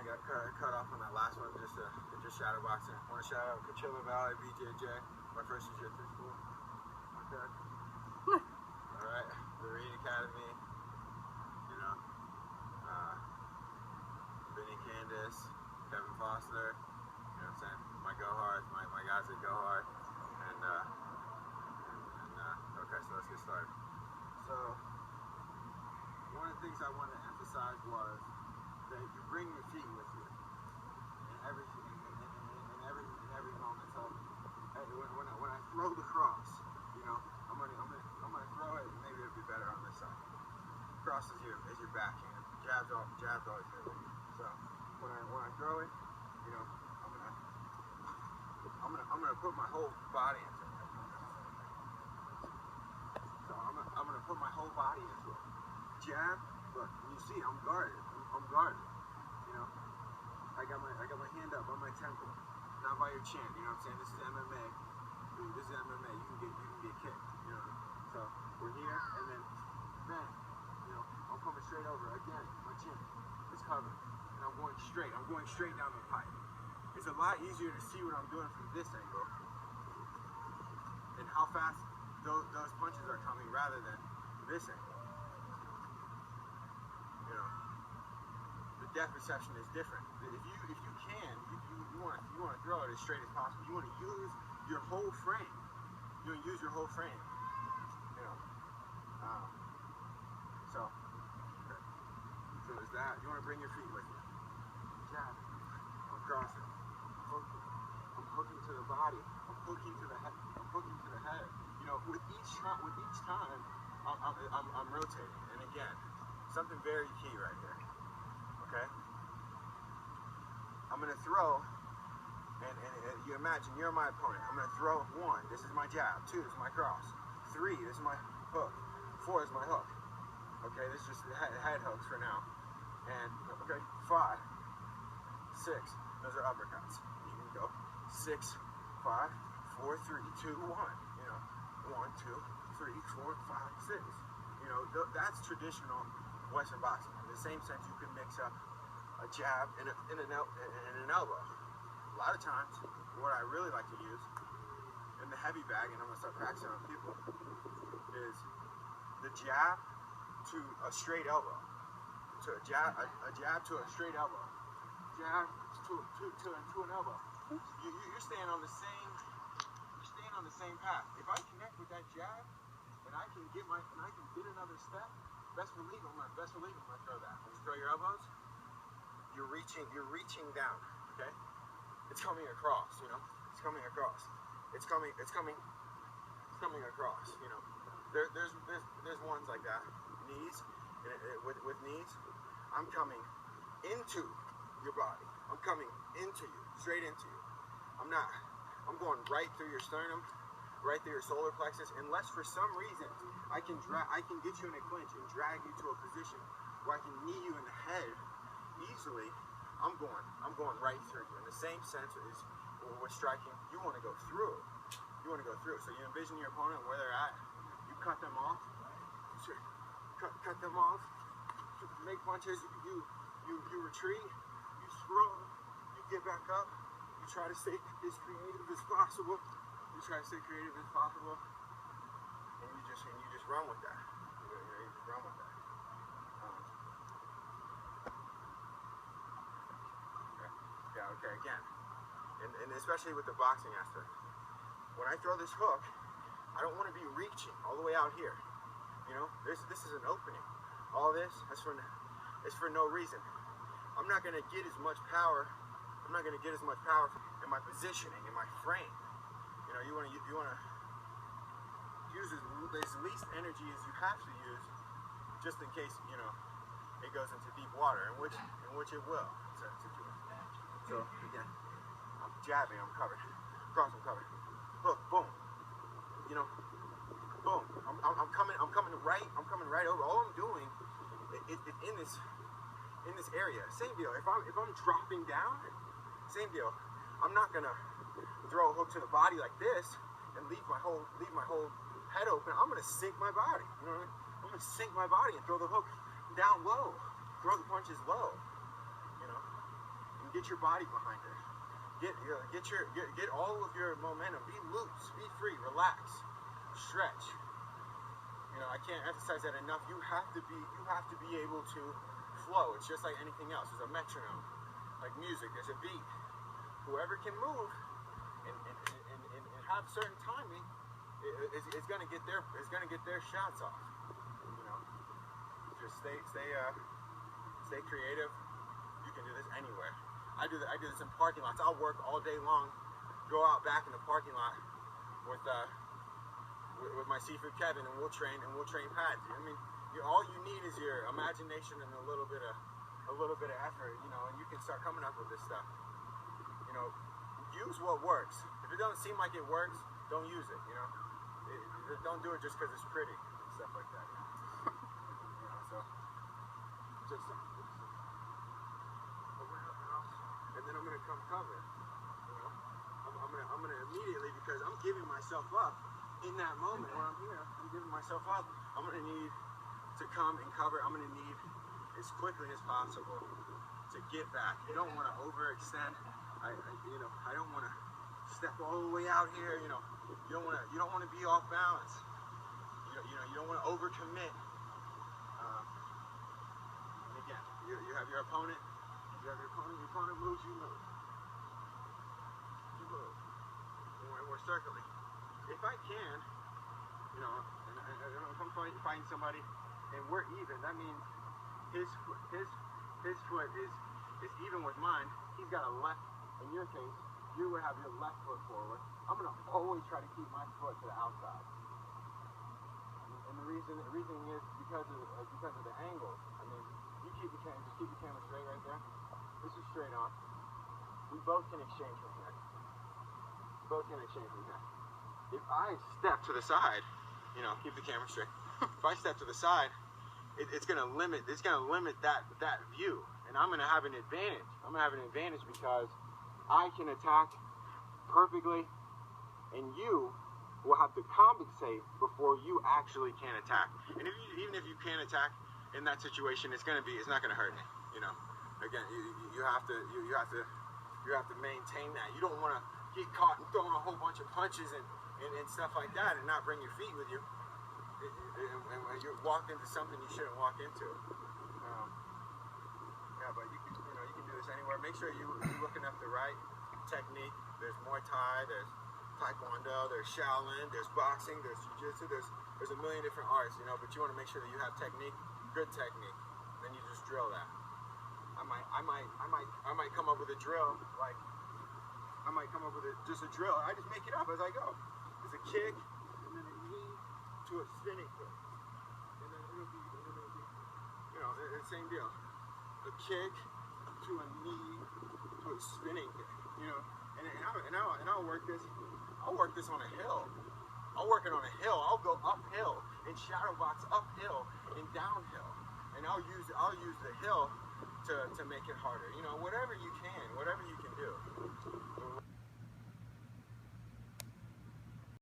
got cut off on that last one, just shadow boxing. I want to shout out Coachella Valley, BJJ, my first jiu-jitsu school. Okay. Alright, the Reed Academy, you know, Vinny Candace, Kevin Foster, you know what I'm saying? My Go Hard, my guys that go hard. And okay, so let's get started. So, one of the things I wanted to emphasize was that you bring your feet with you in every moment. So when I throw the cross, you know, I'm gonna throw it. Maybe it'll be better on this side. Cross is your backhand. Jab's always good. So when I throw it, you know, I'm gonna put my whole body into it. So I'm gonna put my whole body into it. Jab, look, you see, I'm guarded. I'm guarded. You know, I got my hand up on my temple, not by your chin. You know what I'm saying? This is MMA. This is MMA. You can get kicked. You know. So we're here, and then, you know, I'm coming straight over again. My chin is covered, and I'm going straight. I'm going straight down the pipe. It's a lot easier to see what I'm doing from this angle, and how fast those punches are coming rather than this angle. You know, the depth perception is different. If you can, you want to throw it as straight as possible. You want to use your whole frame. You want to use your whole frame. You know. So there's that. You want to bring your feet with you. Jab. I'm crossing. I'm hooking to the body. I'm hooking to the head. I'm hooking to the head. You know, with each time, I'm rotating. And again, something very key right here. Okay? I'm gonna throw, and you imagine you're my opponent. I'm gonna throw 1. This is my jab. 2. This is my cross. 3. This is my hook. 4 is my hook. Okay, this is just head hooks for now. And okay, 5, 6. Those are uppercuts. You can go 6, 5, 4, 3, 2, 1. You know, 1, 2, 3, 4, 5, 6. You know, that's traditional Western boxing. In the same sense, you can mix up a jab and an elbow. A lot of times, what I really like to use in the heavy bag, and I'm gonna start practicing on people, is the jab to a straight elbow. To a jab to a straight elbow. Jab to an elbow. You're staying on the same. You're staying on the same path. If I connect with that jab, and I can get another step. Best for legal, I'm gonna throw that. When you throw your elbows, you're reaching down. Okay? It's coming across. You know. It's coming across. It's coming across. You know. There's ones like that. Knees, with knees, I'm coming into your body. I'm coming into you, straight into you. I'm going right through your sternum, right through your solar plexus, unless for some reason I can get you in a clinch and drag you to a position where I can knee you in the head easily. I'm going right through you. In the same sense as with striking, you want to go through. So you envision your opponent where they're at. You cut them off. Cut them off. Make punches. You retreat. You throw. You get back up. You try to stay as creative as possible. And you just run with that. You just run with that. Okay, again. And especially with the boxing aspect. When I throw this hook, I don't want to be reaching all the way out here. You know, this is an opening. All this is for no reason. I'm not going to get as much power. In my positioning, in my frame. You know, you want to use as least energy as you have to use, just in case, you know, it goes into deep water, in which it will. So again, I'm jabbing, I'm covered. Cross, I'm covered. Hook, boom. You know, boom. I'm coming right over. All I'm doing is in this area. Same deal. If I'm dropping down, same deal. I'm not gonna throw a hook to the body like this and leave my whole head open. I'm gonna sink my body. You know what I mean? I'm gonna sink my body and throw the hook down low. Throw the punches low. You know. get your body behind it. Get all of your momentum. Be loose, be free, relax, stretch. You know, I can't emphasize that enough. You have to be able to flow. It's just like anything else. There's a metronome, like music. There's a beat. Whoever can move and have certain timing is going to get their shots off. You know, just stay creative. You can do this anywhere. I do this in parking lots. I'll work all day long, go out back in the parking lot with my seafood Kevin, and we'll train pads. I mean, all you need is your imagination and a little bit of effort, you know, and you can start coming up with this stuff. You know, use what works. If it doesn't seem like it works, don't use it. You know, don't do it just because it's pretty and stuff like that. You know, so just. And then I'm gonna come cover. You know, I'm gonna immediately, because I'm giving myself up in that moment where I'm here. I'm giving myself up. I'm gonna need to come and cover. I'm gonna need as quickly as possible to get back. You don't want to overextend. I don't want to step all the way out here. You know, you don't want to be off balance. You don't want to overcommit. And again, you have your opponent. Your opponent moves, you move. You move. And we're circling. If I can, you know, and if I'm fighting somebody and we're even, that means his foot is even with mine. He's got a left. In your case, you would have your left foot forward. I'm gonna always try to keep my foot to the outside. And the reason is because of the angle. I mean, you keep the camera straight right there. This is straight on. We both can exchange from here. If I step to the side, you know, keep the camera straight. If I step to the side, it's gonna limit that view, and I'm gonna have an advantage. I'm gonna have an advantage because I can attack perfectly, and you will have to compensate before you actually can attack. And even if you can attack in that situation, it's not gonna hurt me. You know. Again, you have to maintain that. You don't want to get caught and throwing a whole bunch of punches and stuff like that and not bring your feet with you. And you walk into something you shouldn't walk into. Yeah, but you can do this anywhere. Make sure you're looking up the right technique. There's Muay Thai, there's Taekwondo, there's Shaolin, there's boxing, there's Jiu-Jitsu. There's a million different arts, you know. But you want to make sure that you have technique, good technique. Then you just drill that. I might come up with a drill, like I might come up with just a drill. I just make it up as I go. There's a kick, and then a knee to a spinning kick, and then it'll be you know, the same deal. A kick to a knee to a spinning kick. You know, and I'll work this. I'll work this on a hill. I'll work it on a hill. I'll go uphill and shadow box uphill and downhill, and I'll use the hill to make it harder. You know, whatever you can do.